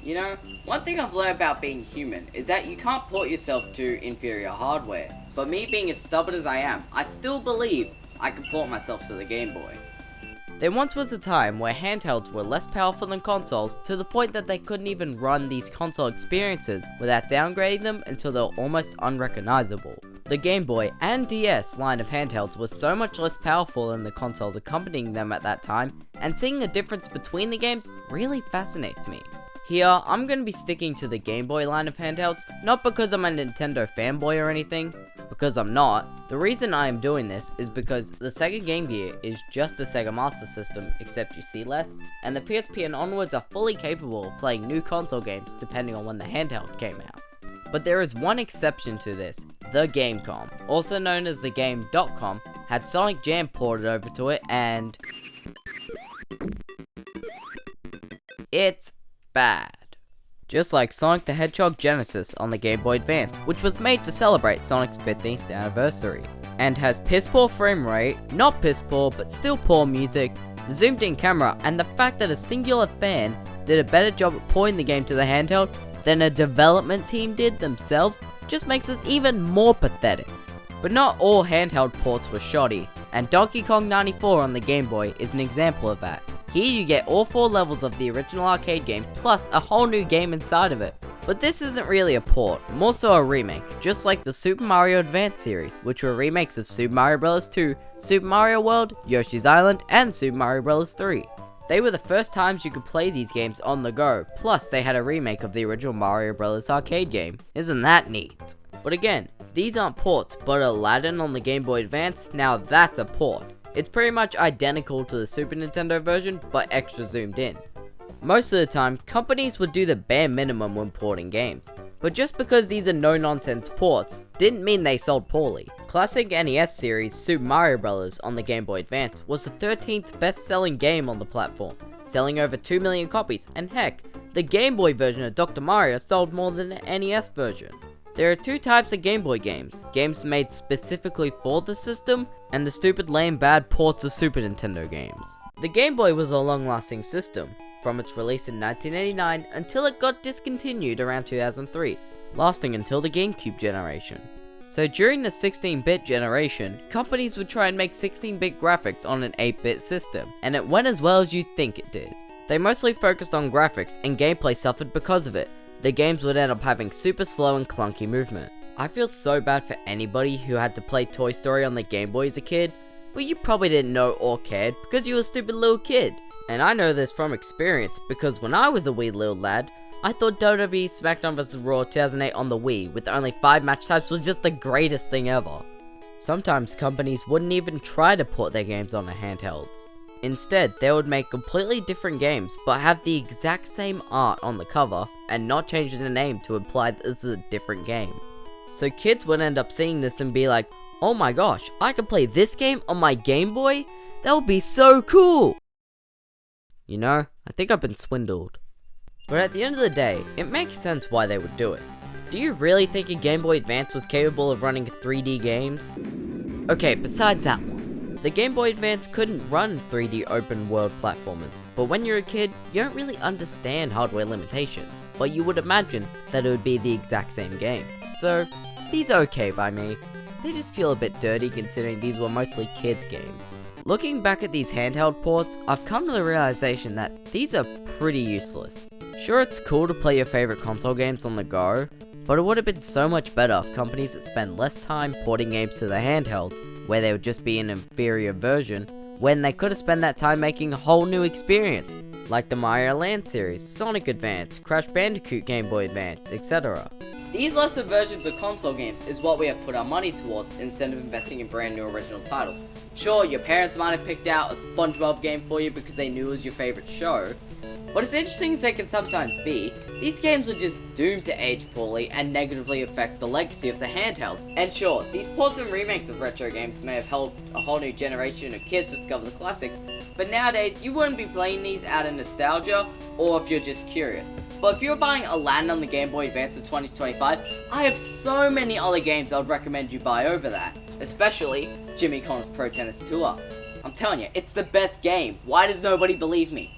You know, one thing I've learned about being human is that you can't port yourself to inferior hardware. But me being as stubborn as I am, I still believe I can port myself to the Game Boy. There once was a time where handhelds were less powerful than consoles to the point that they couldn't even run these console experiences without downgrading them until they were almost unrecognizable. The Game Boy and DS line of handhelds was so much less powerful than the consoles accompanying them at that time, and seeing the difference between the games really fascinates me. Here, I'm going to be sticking to the Game Boy line of handhelds, not because I'm a Nintendo fanboy or anything, because I'm not. The reason I am doing this is because the Sega Game Gear is just a Sega Master System, except you see less, and the PSP and onwards are fully capable of playing new console games depending on when the handheld came out. But there is one exception to this. The Gamecom, also known as the Game.com, had Sonic Jam ported over to it, and it's bad. Just like Sonic the Hedgehog Genesis on the Game Boy Advance, which was made to celebrate Sonic's 15th anniversary, and has piss poor frame rate, not piss poor but still poor music, the zoomed in camera, and the fact that a singular fan did a better job at porting the game to the handheld than a development team did themselves just makes this even more pathetic. But not all handheld ports were shoddy, and Donkey Kong 94 on the Game Boy is an example of that. Here you get all 4 levels of the original arcade game plus a whole new game inside of it. But this isn't really a port, more so a remake, just like the Super Mario Advance series, which were remakes of Super Mario Bros. 2, Super Mario World, Yoshi's Island, and Super Mario Bros. 3. They were the first times you could play these games on the go, plus they had a remake of the original Mario Bros. Arcade game. Isn't that neat? But again, these aren't ports, but Aladdin on the Game Boy Advance, now that's a port. It's pretty much identical to the Super Nintendo version, but extra zoomed in. Most of the time, companies would do the bare minimum when porting games, but just because these are no-nonsense ports, didn't mean they sold poorly. Classic NES series Super Mario Bros. On the Game Boy Advance was the 13th best-selling game on the platform, selling over 2 million copies, and heck, the Game Boy version of Dr. Mario sold more than the NES version. There are 2 types of Game Boy games, games made specifically for the system, and the stupid lame bad ports of Super Nintendo games. The Game Boy was a long-lasting system, from its release in 1989 until it got discontinued around 2003, lasting until the GameCube generation. So during the 16-bit generation, companies would try and make 16-bit graphics on an 8-bit system, and it went as well as you'd think it did. They mostly focused on graphics, and gameplay suffered because of it. The games would end up having super slow and clunky movement. I feel so bad for anybody who had to play Toy Story on the Game Boy as a kid, but you probably didn't know or cared because you were a stupid little kid. And I know this from experience because when I was a wee little lad, I thought WWE SmackDown vs. Raw 2008 on the Wii with only 5 match types was just the greatest thing ever. Sometimes companies wouldn't even try to port their games onto handhelds. Instead, they would make completely different games, but have the exact same art on the cover, and not change the name to imply that this is a different game. So kids would end up seeing this and be like, oh my gosh, I can play this game on my Game Boy? That would be so cool! You know, I think I've been swindled. But at the end of the day, it makes sense why they would do it. Do you really think a Game Boy Advance was capable of running 3D games? Okay, besides that one. The Game Boy Advance couldn't run 3D open world platformers, but when you're a kid, you don't really understand hardware limitations, but you would imagine that it would be the exact same game. So, these are okay by me. They just feel a bit dirty considering these were mostly kids games. Looking back at these handheld ports, I've come to the realization that these are pretty useless. Sure, it's cool to play your favorite console games on the go, but it would have been so much better if companies that spend less time porting games to the handhelds, where they would just be an inferior version, when they could have spent that time making a whole new experience, like the Mario Land series, Sonic Advance, Crash Bandicoot Game Boy Advance, etc. These lesser versions of console games is what we have put our money towards instead of investing in brand new original titles. Sure, your parents might have picked out a SpongeBob game for you because they knew it was your favorite show, but as interesting as they can sometimes be, these games are just doomed to age poorly and negatively affect the legacy of the handhelds. And sure, these ports and remakes of retro games may have helped a whole new generation of kids discover the classics, but nowadays you wouldn't be playing these out of nostalgia or if you're just curious. But if you're buying Aladdin on the Game Boy Advance in 2025, I have so many other games I would recommend you buy over that, especially Jimmy Connor's Pro Tennis Tour. I'm telling you, it's the best game. Why does nobody believe me?